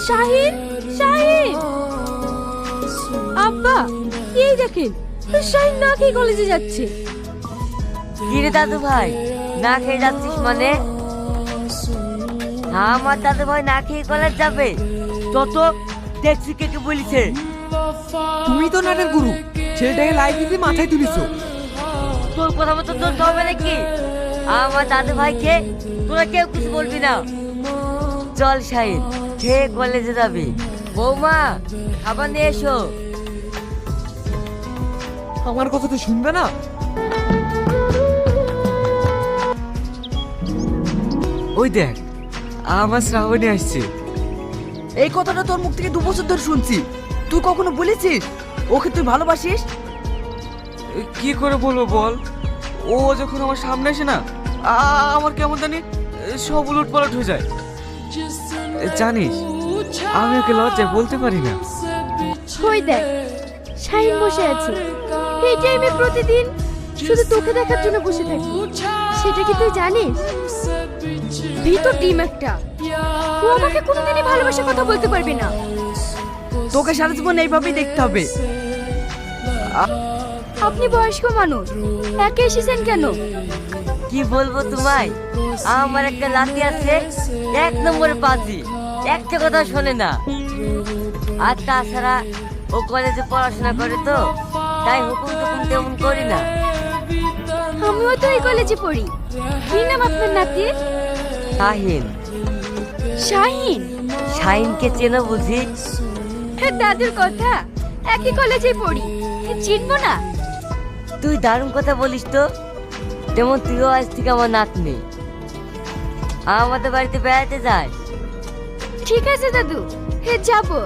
শাহিন, শাহিন, আব্বা এই দেখেন শাহিন না খেয়ে কলেজে যাচ্ছে। কিরে দাদু ভাই, না খেয়ে যাচ্ছিস মানে? আমার দাদু ভাই না খেয়ে কলেজ যাবে? তত ট্যাক্সি কে বলিছে? তুমি তো নাটের গুরু, ছেলেটাকে লাইব্রেরিতে মাথায় তুলিছো। তোর কথা মতো চলতে হবে নাকি? আমার দাদু ভাইকে তোরা কেউ কিছু বলবি না। চল শাহিন, খেয়ে কলেজে যাবি। বৌমা, খাবার নিয়ে এসো। আমার কথা তো শুনবে না। ওই দেখ, আমার শ্রাবণী আসছে। এই কথাটা তোর মুখ থেকে 2 বছর ধরে শুনছি, তুই কখনো বলেছিস ওকে তুই ভালোবাসিস? কি করে বলবো বল? ও যখন আমার সামনে আসে না, আমার কেমন জানি সব উলট পালট হয়ে যায়। জানিস, আমি ওকে লজ্জায় বলতে পারি না। ওই দেখ শাহিন বসে আছে। এই টাইমে প্রতিদিন শুধু তোকে দেখার জন্য বসে থাকি, সেটা কি তুই জানিস? ভিতর ডিম একটা। ও আমাকে কোনোদিনই ভালোবাসার কথা বলতে পারবে না। তোকে সারা জীবন এইভাবেই দেখতে হবে। আপনি বয়স্ক মানুষ, একে এসেছেন কেন? কি বলবো তোমায়, আমার একটা লাতি আছে, 1 নম্বরে পাজি, একটা কথা শোনে না। আর তাছাড়া ও কলেজে পড়াশোনা করে তো, তাই হুকুম টুকুম তেমন করি না। আমিও তো এই কলেজে পড়ি। কি নাম আপনার নাতির? শাহিন। শাহিন? শাহিনকে চেনো বুঝি? দাদুর কথা, একই কলেজে পড়ি, চিনবো না? তুই দারুণ কথা বলিস তো। তেমন তুইও আজ থেকে আমার নাতনি, আমাদের বাড়িতে বেড়াতে যাস। ঠিক আছে দাদু, যাবো।